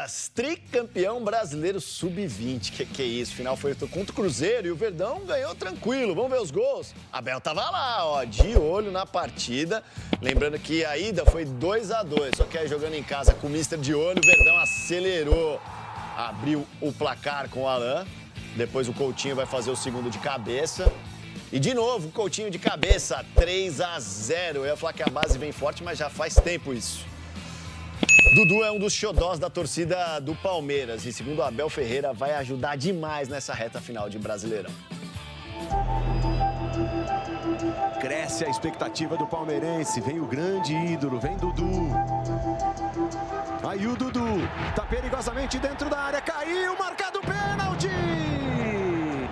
Palmeiras, tricampeão brasileiro sub-20. Que é isso? Final foi contra o Cruzeiro e o Verdão ganhou tranquilo. Vamos ver os gols? Abel tava lá, ó, de olho na partida. Lembrando que a ida foi 2-2, só que aí jogando em casa com o Mister de olho, o Verdão acelerou, abriu o placar com o Alan. Depois o Coutinho vai fazer o segundo de cabeça. E de novo, o Coutinho de cabeça, 3-0. Eu ia falar que a base vem forte, mas já faz tempo isso. Dudu é um dos xodós da torcida do Palmeiras e, segundo Abel Ferreira, vai ajudar demais nessa reta final de Brasileirão. Cresce a expectativa do palmeirense, vem o grande ídolo, vem Dudu. Aí o Dudu tá perigosamente dentro da área, caiu, marcado o pênalti!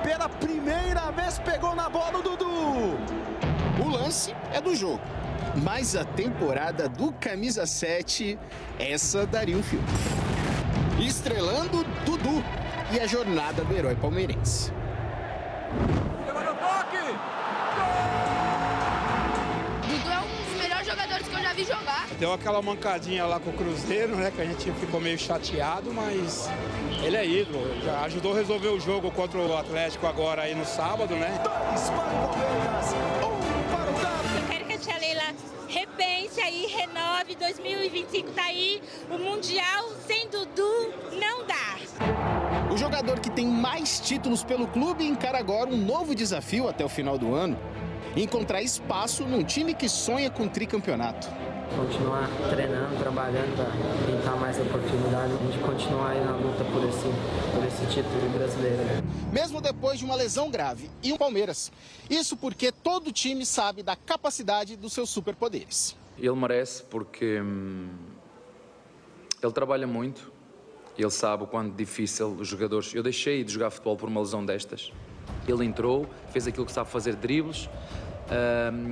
Pela primeira vez pegou na bola o Dudu. O lance é do jogo, mas a temporada do Camisa 7, essa daria um filme. Estrelando Dudu e a jornada do herói palmeirense. Dudu é um dos melhores jogadores que eu já vi jogar. Deu aquela mancadinha lá com o Cruzeiro, né, que a gente ficou meio chateado, mas ele é ídolo. Já ajudou a resolver o jogo contra o Atlético agora aí no sábado, né? 2 para o Palmeiras, 1 para o Galo. Eu quero que a tia Leila repense aí, renove, 2025 tá aí, o Mundial sem Dudu não dá. O jogador que tem mais títulos pelo clube encara agora um novo desafio até o final do ano: encontrar espaço num time que sonha com tricampeonato. Continuar treinando, trabalhando para tentar mais oportunidade, a gente continuar aí na luta por esse título brasileiro. Mesmo depois de uma lesão grave e um Palmeiras. Isso porque todo time sabe da capacidade dos seus superpoderes. Ele merece porque ele trabalha muito, ele sabe o quanto difícil os jogadores... Eu deixei de jogar futebol por uma lesão destas. Ele entrou, fez aquilo que sabe fazer, dribles,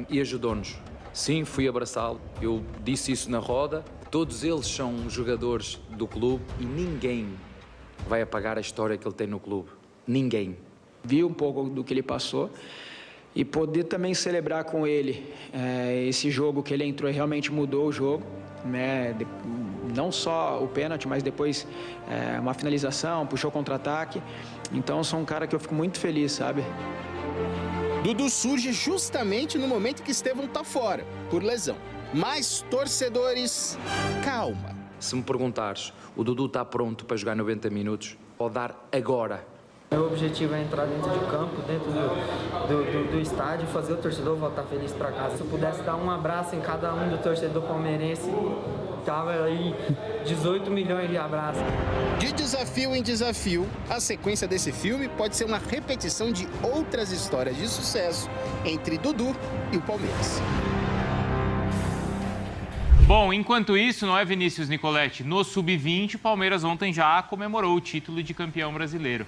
e ajudou-nos. Sim, fui abraçá-lo, eu disse isso na roda. Todos eles são jogadores do clube e ninguém vai apagar a história que ele tem no clube. Ninguém. Vi um pouco do que ele passou e poder também celebrar com ele esse jogo que ele entrou e realmente mudou o jogo, né? Não só o pênalti, mas depois uma finalização, puxou contra-ataque. Então, sou um cara que eu fico muito feliz, sabe? Dudu surge justamente no momento que Estevão tá fora, por lesão. Mas, torcedores, calma. Se me perguntares, o Dudu está pronto para jogar 90 minutos? Pode dar agora. Meu objetivo é entrar dentro de campo, dentro do estádio, fazer o torcedor voltar feliz para casa. Se eu pudesse dar um abraço em cada um do torcedor palmeirense, tava aí 18 milhões de abraços. De desafio em desafio, a sequência desse filme pode ser uma repetição de outras histórias de sucesso entre Dudu e o Palmeiras. Bom, enquanto isso, não é, Vinícius Nicoletti? No Sub-20, o Palmeiras ontem já comemorou o título de campeão brasileiro.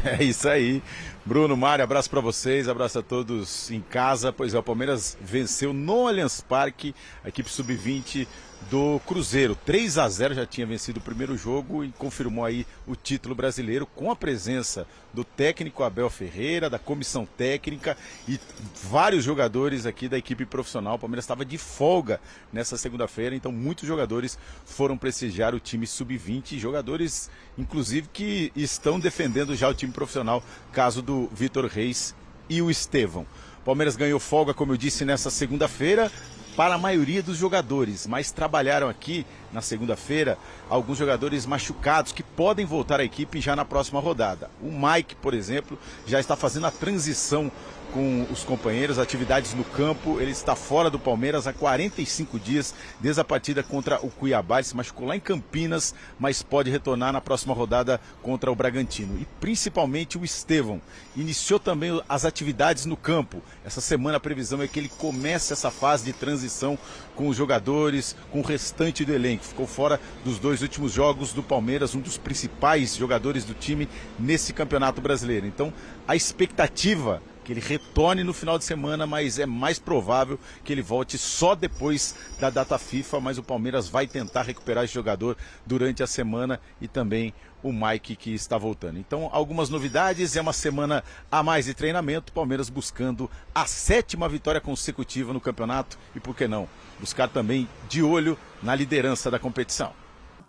É isso aí. Bruno, Mário, abraço para vocês, abraço a todos em casa. Pois é, o Palmeiras venceu no Allianz Parque a equipe Sub-20 do Cruzeiro. 3-0, já tinha vencido o primeiro jogo e confirmou aí o título brasileiro com a presença do técnico Abel Ferreira, da comissão técnica e vários jogadores aqui da equipe profissional. O Palmeiras estava de folga nessa segunda-feira, então muitos jogadores foram prestigiar o time Sub-20, jogadores inclusive que estão defendendo já o time profissional, caso do Vitor Reis e o Estevão. O Palmeiras ganhou folga, como eu disse, nessa segunda-feira, para a maioria dos jogadores, mas trabalharam aqui na segunda-feira alguns jogadores machucados que podem voltar à equipe já na próxima rodada. O Mike, por exemplo, já está fazendo a transição com os companheiros, atividades no campo. Ele está fora do Palmeiras há 45 dias, desde a partida contra o Cuiabá. Ele se machucou lá em Campinas, mas pode retornar na próxima rodada contra o Bragantino. E principalmente o Estevão iniciou também as atividades no campo. Essa semana a previsão é que ele comece essa fase de transição com os jogadores, com o restante do elenco. Ficou fora dos 2 últimos jogos do Palmeiras, um dos principais jogadores do time nesse Campeonato Brasileiro. Então, a expectativa que ele retorne no final de semana, mas é mais provável que ele volte só depois da data FIFA, mas o Palmeiras vai tentar recuperar esse jogador durante a semana e também o Mike que está voltando. Então, algumas novidades, é uma semana a mais de treinamento, Palmeiras buscando a 7ª vitória consecutiva no campeonato e, por que não, buscar também de olho na liderança da competição.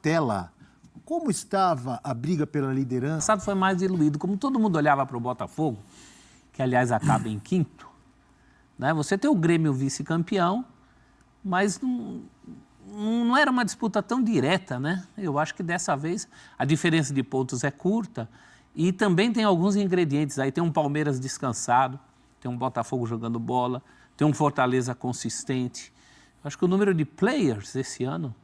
Tela. Como estava a briga pela liderança? O passado foi mais diluído. Como todo mundo olhava para o Botafogo, que aliás acaba em 5º, né? Você tem o Grêmio vice-campeão, mas não era uma disputa tão direta, né? Eu acho que dessa vez a diferença de pontos é curta e também tem alguns ingredientes. Aí tem um Palmeiras descansado, tem um Botafogo jogando bola, tem um Fortaleza consistente. Acho que o número de players esse ano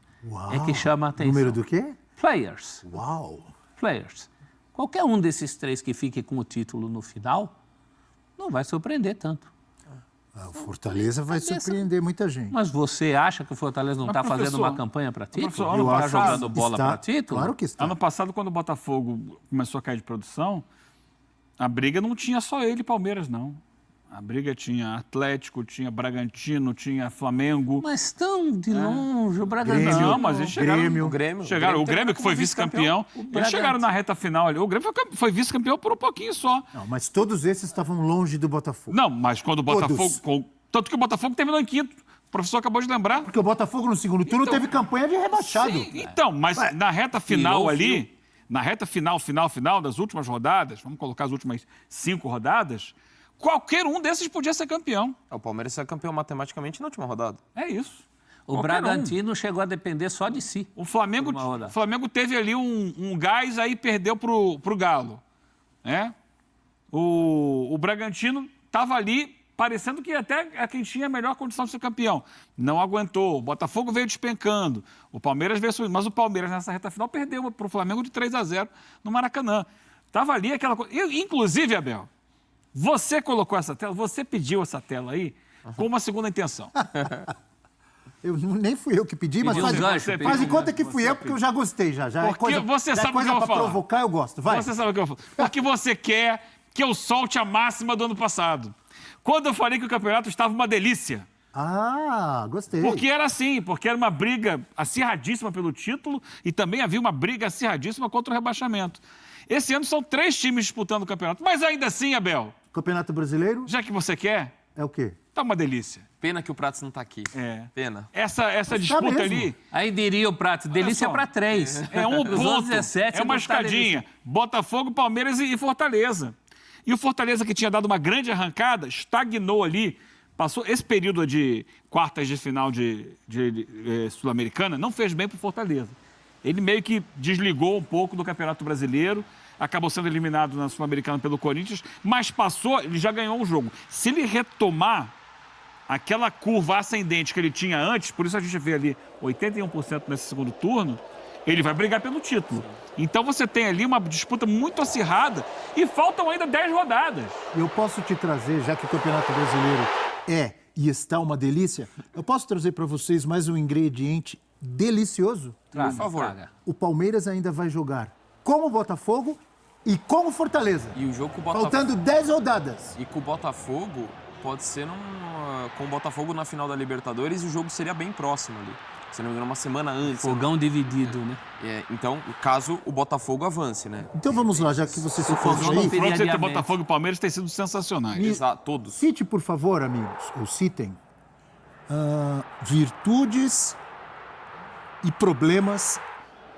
é que chama a atenção. Número do quê? Players. Uau! Players. Qualquer um desses 3 que fique com o título no final não vai surpreender tanto. O Fortaleza vai surpreender muita gente. Mas você acha que o Fortaleza não está fazendo uma campanha para título? Não está jogando bola para título? Claro que está. Ano passado, quando o Botafogo começou a cair de produção, a briga não tinha só ele e Palmeiras, não. A briga tinha Atlético, tinha Bragantino, tinha Flamengo. Mas tão de longe, o Bragantino. Não, mas eles chegaram. O Grêmio que foi vice-campeão. Eles chegaram na reta final ali. O Grêmio foi vice-campeão por um pouquinho só. Não, mas todos esses estavam longe do Botafogo. Não, mas quando o Botafogo. Tanto que o Botafogo terminou em 5º. O professor acabou de lembrar. Porque o Botafogo no segundo turno teve campanha de rebaixado. Sim, então, mas na reta final ali, na reta final das últimas rodadas, vamos colocar as últimas 5 rodadas. Qualquer um desses podia ser campeão. O Palmeiras foi campeão matematicamente na última rodada. É isso. O Bragantino chegou a depender só de si. O Flamengo teve ali um gás, aí perdeu pro Galo. Né? O Bragantino estava ali, parecendo que até é quem tinha a melhor condição de ser campeão. Não aguentou. O Botafogo veio despencando. O Palmeiras veio subindo. Mas o Palmeiras, nessa reta final, perdeu para o Flamengo de 3-0 no Maracanã. Estava ali aquela coisa. Inclusive, Abel, você colocou essa tela, você pediu essa tela aí com uma segunda intenção. Nem fui eu que pedi, mas faz de conta que fui eu, porque eu já gostei. Já porque você sabe o que eu vou falar. Provocar, eu gosto. Vai. Você sabe o que eu vou falar. Porque você quer que eu solte a máxima do ano passado. Quando eu falei que o campeonato estava uma delícia. Ah, gostei. Porque era assim, porque era uma briga acirradíssima pelo título e também havia uma briga acirradíssima contra o rebaixamento. Esse ano são 3 times disputando o campeonato. Mas ainda assim, Abel... Campeonato Brasileiro? Já que você quer... É o quê? Tá uma delícia. Pena que o Prats não tá aqui. Pena. Essa disputa ali... Aí diria o Prats, delícia para 3. É um ponto, 17, é uma escadinha. Botafogo, Palmeiras e Fortaleza. E o Fortaleza, que tinha dado uma grande arrancada, estagnou ali, passou esse período de quartas de final de Sul-Americana, não fez bem pro Fortaleza. Ele meio que desligou um pouco do Campeonato Brasileiro, acabou sendo eliminado na Sul-Americana pelo Corinthians, mas passou, ele já ganhou um jogo. Se ele retomar aquela curva ascendente que ele tinha antes, por isso a gente vê ali 81% nesse segundo turno, ele vai brigar pelo título. Então você tem ali uma disputa muito acirrada e faltam ainda 10 rodadas. Eu posso te trazer, já que o Campeonato Brasileiro é e está uma delícia, eu posso trazer para vocês mais um ingrediente delicioso? Por favor. O Palmeiras ainda vai jogar com o Botafogo e com o Fortaleza. E o jogo com o Botafogo... Faltando 10 rodadas. E com o Botafogo, pode ser com o Botafogo na final da Libertadores, o jogo seria bem próximo ali. Se não me engano, uma semana antes. Fogão dividido, né? Então, caso o Botafogo avance, né? Então vamos lá, já que você se falou aí. Os confrontos entre Botafogo e Palmeiras têm sido sensacionais. Exato, todos. Cite, por favor, amigos, ou citem, virtudes e problemas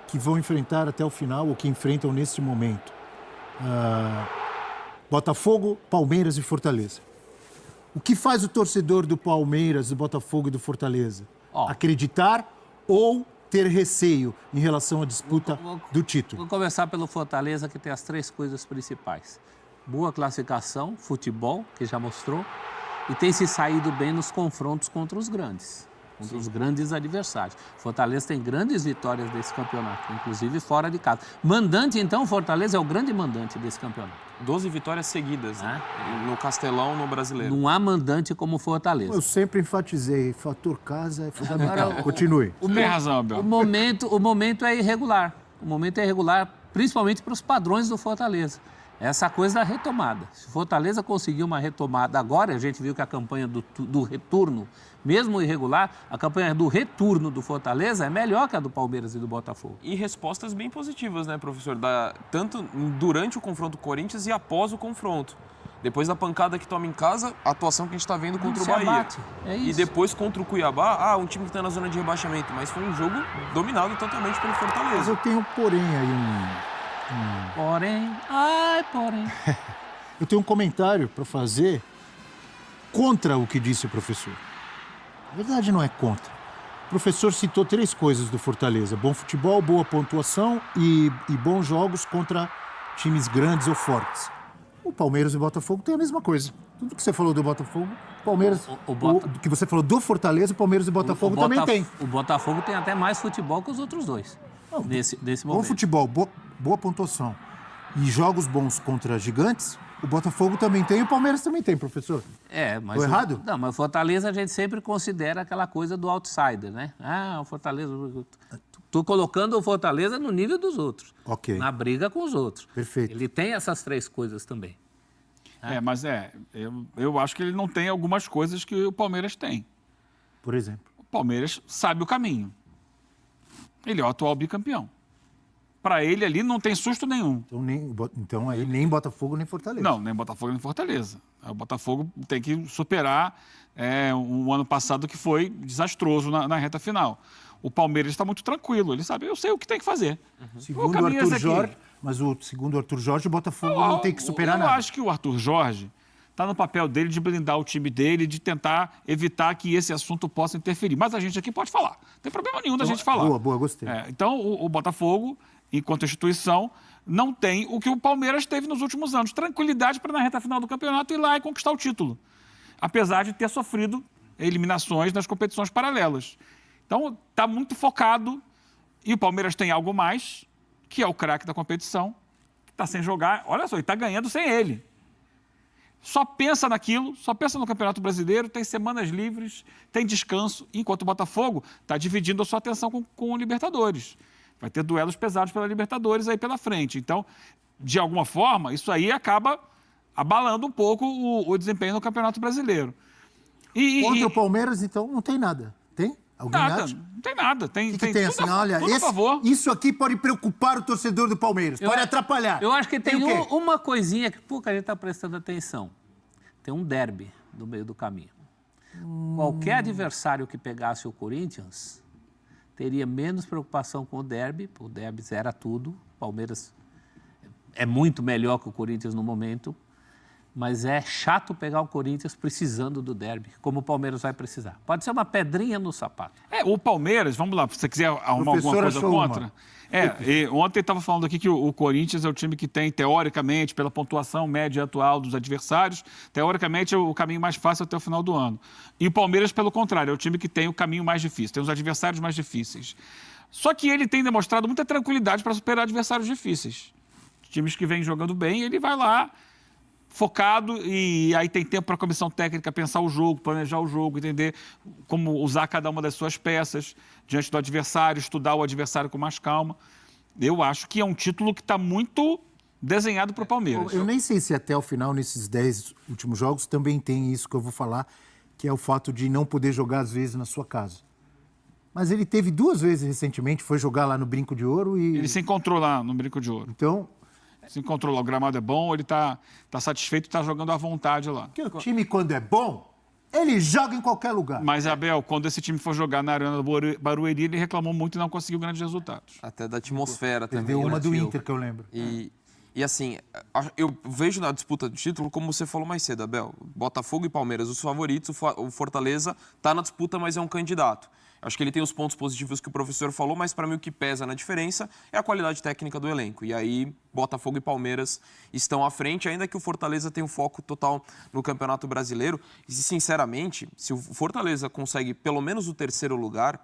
que vão enfrentar até o final, ou que enfrentam neste momento. Botafogo, Palmeiras e Fortaleza. O que faz o torcedor do Palmeiras, do Botafogo e do Fortaleza? Acreditar ou ter receio em relação à disputa do título? Vou começar pelo Fortaleza, que tem as 3 coisas principais. Boa classificação, futebol, que já mostrou, e tem se saído bem nos confrontos contra os grandes. Contra os grandes adversários. Fortaleza tem grandes vitórias desse campeonato, inclusive fora de casa. Mandante, então, Fortaleza é o grande mandante desse campeonato. 12 vitórias seguidas, né? No Castelão, no Brasileiro. Não há mandante como Fortaleza. Eu sempre enfatizei, fator casa é fundamental. Continue. Tem razão, Abel. O momento é irregular. O momento é irregular, principalmente para os padrões do Fortaleza. Essa coisa da retomada. Se o Fortaleza conseguir uma retomada agora, a gente viu que a campanha do retorno, mesmo irregular, a campanha do retorno do Fortaleza é melhor que a do Palmeiras e do Botafogo. E respostas bem positivas, né, professor? Tanto durante o confronto Corinthians e após o confronto. Depois da pancada que toma em casa, a atuação que a gente está vendo contra o Bahia. Abate. É isso. E depois contra o Cuiabá, um time que está na zona de rebaixamento. Mas foi um jogo dominado totalmente pelo Fortaleza. Mas eu tenho um porém aí, Porém. Eu tenho um comentário para fazer contra o que disse o professor. Na verdade, não é contra. O professor citou 3 coisas do Fortaleza: bom futebol, boa pontuação e bons jogos contra times grandes ou fortes. O Palmeiras e o Botafogo tem a mesma coisa. Tudo que você falou do Botafogo, o Palmeiras... O que você falou do Fortaleza, o Palmeiras e o Botafogo também tem. O Botafogo tem até mais futebol que os outros dois, nesse momento. Bom futebol, boa pontuação e jogos bons contra gigantes, o Botafogo também tem e o Palmeiras também tem, professor. Mas... Tô errado? Não, mas o Fortaleza a gente sempre considera aquela coisa do outsider, né? O Fortaleza... Estou colocando o Fortaleza no nível dos outros. Ok. Na briga com os outros. Perfeito. Ele tem essas 3 coisas também. Eu acho que ele não tem algumas coisas que o Palmeiras tem. Por exemplo? O Palmeiras sabe o caminho. Ele é o atual bicampeão. Para ele ali não tem susto nenhum. Então aí nem Botafogo nem Fortaleza. Não, nem Botafogo nem Fortaleza. O Botafogo tem que superar um ano passado que foi desastroso na reta final. O Palmeiras está muito tranquilo, ele sabe, eu sei o que tem que fazer. Segundo o Arthur Jorge, segundo o Arthur Jorge, o Botafogo não tem que superar nada. Eu acho que o Arthur Jorge está no papel dele de blindar o time dele, de tentar evitar que esse assunto possa interferir. Mas a gente aqui pode falar, não tem problema nenhum da gente falar. Boa, gostei. Então, o Botafogo, enquanto instituição, não tem o que o Palmeiras teve nos últimos anos. Tranquilidade para na reta final do campeonato ir lá e conquistar o título. Apesar de ter sofrido eliminações nas competições paralelas. Então, está muito focado. E o Palmeiras tem algo mais, que é o craque da competição, que está sem jogar. Olha só, ele está ganhando sem ele. Só pensa naquilo, só pensa no Campeonato Brasileiro, tem semanas livres, tem descanso, enquanto o Botafogo está dividindo a sua atenção com o Libertadores. Vai ter duelos pesados pela Libertadores aí pela frente. Então, de alguma forma, isso aí acaba abalando um pouco o desempenho no Campeonato Brasileiro. Contra o Palmeiras, então, não tem nada. Tem? Alguém acha? Não tem nada. Tem tudo assim, olha, tudo a favor. Isso aqui pode preocupar o torcedor do Palmeiras, pode atrapalhar. Eu acho que tem uma coisinha que pouca gente está prestando atenção. Tem um derby no meio do caminho. Qualquer adversário que pegasse o Corinthians teria menos preocupação com o derby zera tudo. O Palmeiras é muito melhor que o Corinthians no momento, mas é chato pegar o Corinthians precisando do derby, como o Palmeiras vai precisar. Pode ser uma pedrinha no sapato. O Palmeiras, vamos lá, se você quiser arrumar alguma coisa contra. Ontem estava falando aqui que o Corinthians é o time que tem, teoricamente, pela pontuação média atual dos adversários, teoricamente é o caminho mais fácil até o final do ano. E o Palmeiras, pelo contrário, é o time que tem o caminho mais difícil, tem os adversários mais difíceis. Só que ele tem demonstrado muita tranquilidade para superar adversários difíceis. Times que vêm jogando bem, ele vai lá focado e aí tem tempo para a comissão técnica pensar o jogo, planejar o jogo, entender como usar cada uma das suas peças diante do adversário, estudar o adversário com mais calma. Eu acho que é um título que está muito desenhado para o Palmeiras. Eu nem sei se até o final, nesses 10 últimos jogos, também tem isso que eu vou falar, que é o fato de não poder jogar às vezes na sua casa. Mas ele teve 2 vezes recentemente, foi jogar lá no Brinco de Ouro e... Ele se encontrou lá no Brinco de Ouro. Então... Se encontrou lá, o gramado é bom, ele está satisfeito e está jogando à vontade lá. Porque o time, quando é bom, ele joga em qualquer lugar. Mas, Abel, quando esse time for jogar na Arena do Barueri, ele reclamou muito e não conseguiu grandes resultados. Até da atmosfera também. Perdeu uma do Inter, que eu lembro. E assim, eu vejo na disputa do título, como você falou mais cedo, Abel, Botafogo e Palmeiras, os favoritos, o Fortaleza está na disputa, mas é um candidato. Acho que ele tem os pontos positivos que o professor falou, mas para mim o que pesa na diferença é a qualidade técnica do elenco. E aí, Botafogo e Palmeiras estão à frente, ainda que o Fortaleza tenha um foco total no Campeonato Brasileiro. E, sinceramente, se o Fortaleza consegue pelo menos o 3º lugar,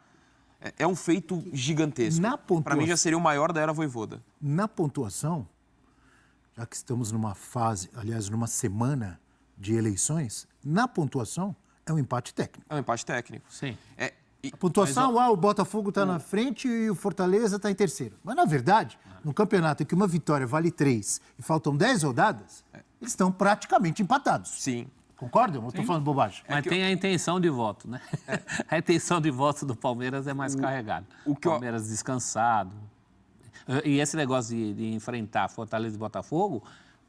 é um feito gigantesco. Para mim já seria o maior da era Vojvoda. Na pontuação, já que estamos numa fase, aliás, numa semana de eleições, na pontuação é um empate técnico. É um empate técnico. Sim. A pontuação, o Botafogo está na frente e o Fortaleza está em terceiro. Mas, na verdade, no campeonato em que uma vitória vale 3 e faltam 10 rodadas, eles estão praticamente empatados. Sim. Concordam? Eu estou falando bobagem. Mas tem a intenção de voto, né? A intenção de voto do Palmeiras é mais carregada. O Palmeiras descansado. E esse negócio de enfrentar Fortaleza e Botafogo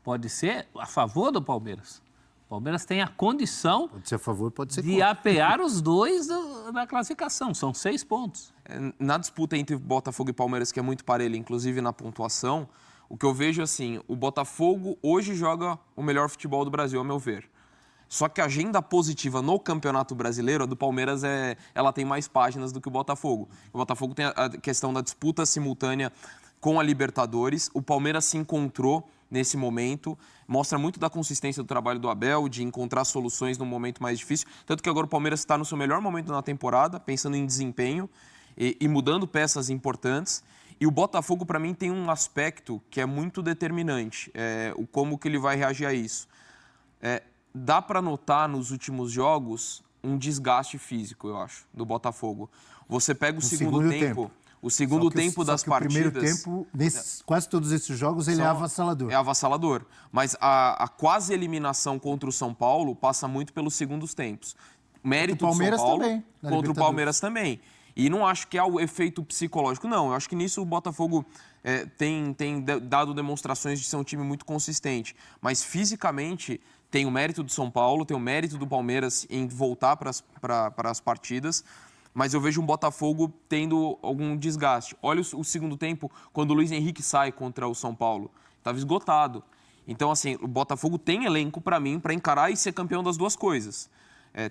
pode ser a favor do Palmeiras. O Palmeiras tem a condição pode ser a favor, pode ser de apear os dois na classificação. São 6 pontos. Na disputa entre Botafogo e Palmeiras, que é muito parelha, inclusive na pontuação, o que eu vejo assim, o Botafogo hoje joga o melhor futebol do Brasil, ao meu ver. Só que a agenda positiva no Campeonato Brasileiro, a do Palmeiras, ela tem mais páginas do que o Botafogo. O Botafogo tem a questão da disputa simultânea com a Libertadores. O Palmeiras se encontrou nesse momento, mostra muito da consistência do trabalho do Abel, de encontrar soluções num momento mais difícil. Tanto que agora o Palmeiras está no seu melhor momento na temporada, pensando em desempenho e mudando peças importantes. E o Botafogo, para mim, tem um aspecto que é muito determinante, como que ele vai reagir a isso. Dá para notar nos últimos jogos um desgaste físico, eu acho, do Botafogo. Você pega o segundo tempo. O segundo tempo das partidas... O primeiro tempo, quase todos esses jogos, ele é avassalador. É avassalador. Mas a quase eliminação contra o São Paulo passa muito pelos segundos tempos. Mérito do São Paulo também, contra o Palmeiras também. E não acho que é o efeito psicológico, não. Eu acho que nisso o Botafogo tem dado demonstrações de ser um time muito consistente. Mas fisicamente tem o mérito do São Paulo, tem o mérito do Palmeiras em voltar para as partidas. Mas eu vejo um Botafogo tendo algum desgaste. Olha o segundo tempo, quando o Luiz Henrique sai contra o São Paulo. Estava esgotado. Então, assim, o Botafogo tem elenco, para mim, para encarar e ser campeão das duas coisas.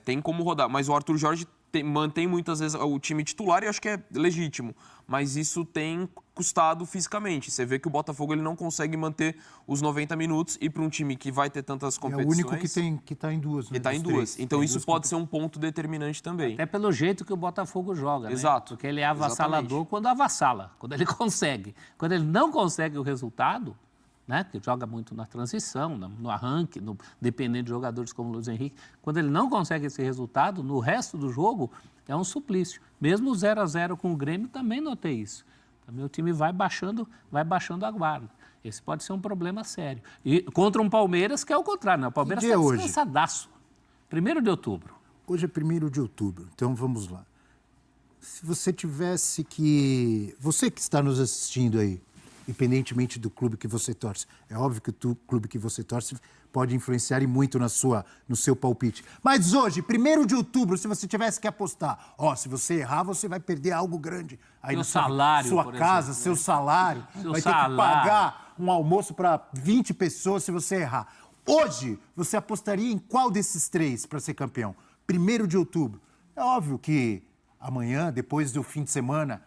Tem como rodar. Mas o Arthur Jorge mantém muitas vezes o time titular e acho que é legítimo. Mas isso tem custado fisicamente. Você vê que o Botafogo ele não consegue manter os 90 minutos e para um time que vai ter tantas competições... É o único que está em duas. Que está em duas. Então isso pode ser um ponto determinante também. Até pelo jeito que o Botafogo joga, né? Exato. Porque ele é avassalador quando avassala, quando ele consegue. Quando ele não consegue o resultado, né? Que joga muito na transição, no arranque, dependendo de jogadores como o Luiz Henrique. Quando ele não consegue esse resultado, no resto do jogo é um suplício. Mesmo o 0-0 com o Grêmio, também notei isso. Também o time vai baixando a guarda. Esse pode ser um problema sério. E contra um Palmeiras que é o contrário, né? O Palmeiras está descansadaço. 1º de outubro. Hoje é 1º de outubro, então vamos lá. Se você tivesse que... Você que está nos assistindo aí, independentemente do clube que você torce. É óbvio que o clube que você torce pode influenciar e muito no seu palpite. Mas hoje, 1º de outubro, se você tivesse que apostar, se você errar, você vai perder algo grande. Aí na sua casa, seu salário, vai ter que pagar um almoço para 20 pessoas se você errar. Hoje, você apostaria em qual desses 3 para ser campeão? 1º de outubro. É óbvio que amanhã, depois do fim de semana,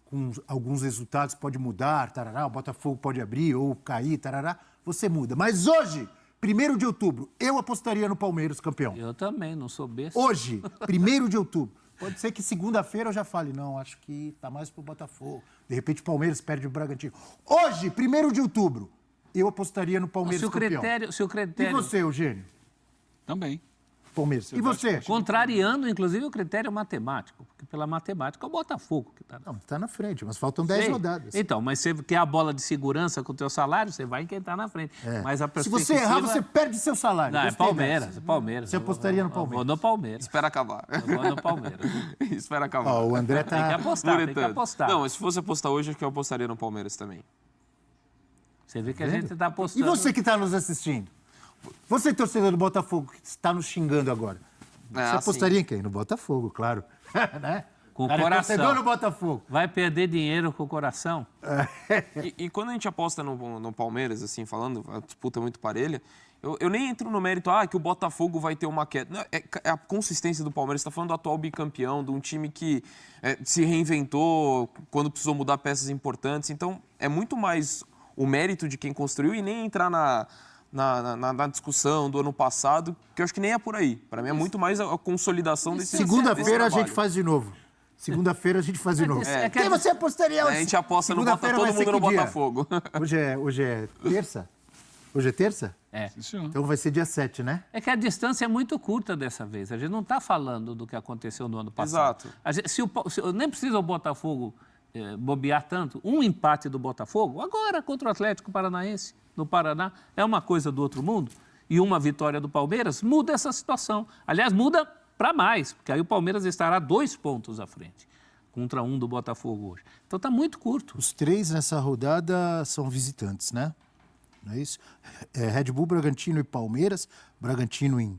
com alguns resultados pode mudar, tarará, o Botafogo pode abrir ou cair, tarará, você muda. Mas hoje, 1º de outubro, eu apostaria no Palmeiras campeão. Eu também, não sou besta. Hoje, 1º de outubro. Pode ser que segunda-feira eu já fale, não, acho que tá mais pro Botafogo. De repente o Palmeiras perde o Bragantino. Hoje, 1º de outubro, eu apostaria no Palmeiras campeão. Se o critério... E você, Eugênio? Também. Palmeiras. E você? Contrariando, inclusive, o critério matemático. Porque pela matemática é o Botafogo que está... Não, está na frente, mas faltam 10 rodadas. Então, mas você quer a bola de segurança com o teu salário, você vai em quem está na frente. Mas a se você errar, você perde seu salário. Não, é Palmeiras. Você apostaria no Palmeiras? Eu vou no Palmeiras. Espera acabar. Eu vou no Palmeiras. Espera acabar. O André tá... Tem que apostar. Não, mas se fosse apostar hoje, acho que eu apostaria no Palmeiras também. Você vê que a gente está apostando... E você que está nos assistindo? Você, torcedor do Botafogo, que está nos xingando agora. Você apostaria em quem? No Botafogo, claro. Né? Com o coração. Torcedor no Botafogo. Vai perder dinheiro com o coração? E quando a gente aposta no Palmeiras, assim, falando, a disputa é muito parelha, eu nem entro no mérito, que o Botafogo vai ter uma queda. Não, é a consistência do Palmeiras. Você está falando do atual bicampeão, de um time que se reinventou quando precisou mudar peças importantes. Então, é muito mais o mérito de quem construiu e nem entrar na discussão do ano passado, que eu acho que nem é por aí. Para mim é muito mais a consolidação desse Segunda-feira a gente faz de novo. Segunda-feira a gente faz de novo. Quem você apostaria hoje? A gente aposta no Botafogo, todo mundo no Botafogo. Hoje é terça? Hoje é terça? É. Então vai ser dia 7, né? É que a distância é muito curta dessa vez. A gente não está falando do que aconteceu no ano passado. Exato. Nem precisa o Botafogo bobear tanto. Um empate do Botafogo, agora contra o Atlético Paranaense, no Paraná, é uma coisa do outro mundo. E uma vitória do Palmeiras muda essa situação. Aliás, muda para mais, porque aí o Palmeiras estará 2 pontos à frente, contra 1 do Botafogo hoje. Então está muito curto. Os 3 nessa rodada são visitantes, né? Não é isso? Red Bull, Bragantino e Palmeiras. Bragantino em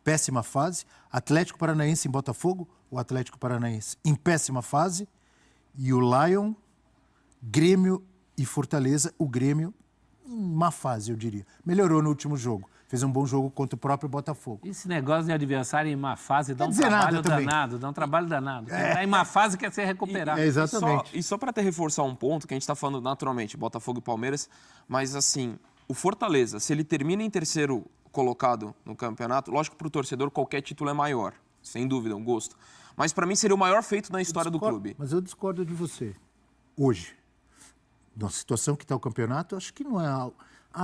péssima fase. Atlético Paranaense em Botafogo. O Atlético Paranaense em péssima fase. E o Lion, Grêmio e Fortaleza. O Grêmio em má fase, eu diria. Melhorou no último jogo. Fez um bom jogo contra o próprio Botafogo. Esse negócio de adversário em má fase dá um trabalho danado. Dá um trabalho danado. Quem está em má fase quer ser recuperado. Exatamente. E só para até reforçar um ponto, que a gente está falando naturalmente, Botafogo e Palmeiras, mas assim, o Fortaleza, se ele termina em terceiro colocado no campeonato, lógico que para o torcedor qualquer título é maior, sem dúvida, um gosto. Mas para mim seria o maior feito na história do clube. Mas eu discordo de você. Hoje, na situação que está o campeonato, acho que não é algo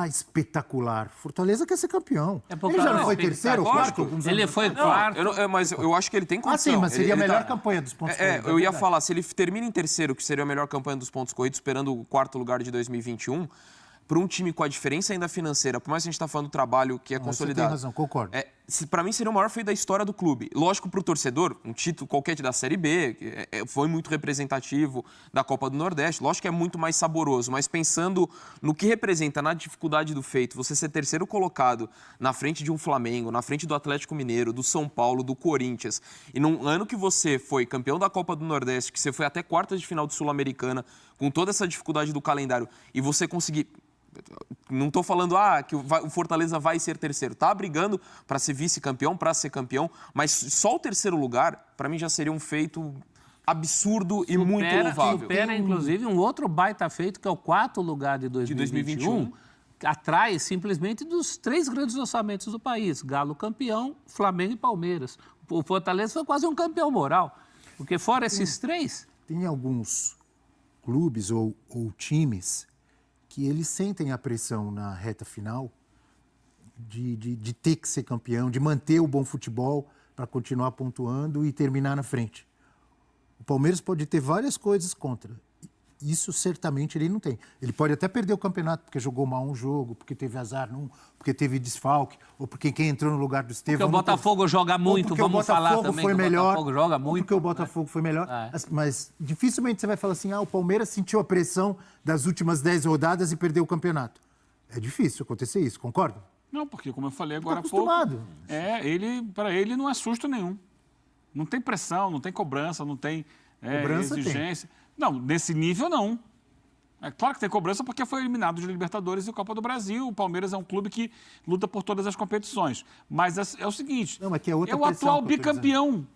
espetacular. Fortaleza quer ser campeão. Ele já não foi terceiro ou quarto? Ele foi quarto. Mas eu acho que ele tem condição. Sim, mas seria a melhor campanha dos pontos corridos. Eu ia falar, se ele termina em terceiro, que seria a melhor campanha dos pontos corridos, esperando o 4º lugar de 2021, para um time com a diferença ainda financeira, por mais que a gente está falando do trabalho que é consolidado. Você tem razão, concordo. Para mim seria o maior feito da história do clube. Lógico, para o torcedor, um título qualquer da Série B, que foi muito representativo da Copa do Nordeste, lógico que é muito mais saboroso, mas pensando no que representa, na dificuldade do feito, você ser terceiro colocado na frente de um Flamengo, na frente do Atlético Mineiro, do São Paulo, do Corinthians, e num ano que você foi campeão da Copa do Nordeste, que você foi até quartas de final de Sul-Americana, com toda essa dificuldade do calendário, e você conseguir... Não estou falando que o Fortaleza vai ser terceiro. Está brigando para ser vice-campeão, para ser campeão, mas só o terceiro lugar, para mim, já seria um feito absurdo e muito louvável. Supera, inclusive, um outro baita feito, que é o 4º lugar de 2021, atrás simplesmente dos 3 grandes orçamentos do país. Galo campeão, Flamengo e Palmeiras. O Fortaleza foi quase um campeão moral, porque fora esses 3... Tem alguns clubes ou times... que eles sentem a pressão na reta final de ter que ser campeão, de manter o bom futebol para continuar pontuando e terminar na frente. O Palmeiras pode ter várias coisas contra. Isso certamente ele não tem. Ele pode até perder o campeonato porque jogou mal um jogo, porque teve azar num, porque teve desfalque, ou porque quem entrou no lugar do Estevão... Porque o Botafogo joga muito, vamos falar também foi melhor, o Botafogo joga muito. Porque o Botafogo foi melhor. Mas dificilmente você vai falar assim, o Palmeiras sentiu a pressão das últimas 10 rodadas e perdeu o campeonato. É difícil acontecer isso, concorda? Não, porque como eu falei agora há pouco... Para ele não é susto nenhum. Não tem pressão, não tem cobrança, não tem exigência. Tem. Não, nesse nível não. É claro que tem cobrança porque foi eliminado de Libertadores e Copa do Brasil. O Palmeiras é um clube que luta por todas as competições. Mas é o seguinte, não, mas que é outra o atual bicampeão.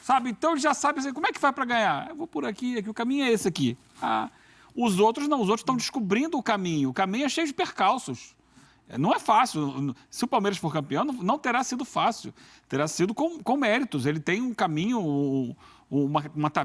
Sabe? Então ele já sabe assim, como é que vai para ganhar? Eu vou por aqui, o caminho é esse aqui. Os outros não, os outros estão descobrindo o caminho. O caminho é cheio de percalços. Não é fácil. Se o Palmeiras for campeão, não terá sido fácil. Terá sido com méritos. Ele tem um caminho, uma tabela.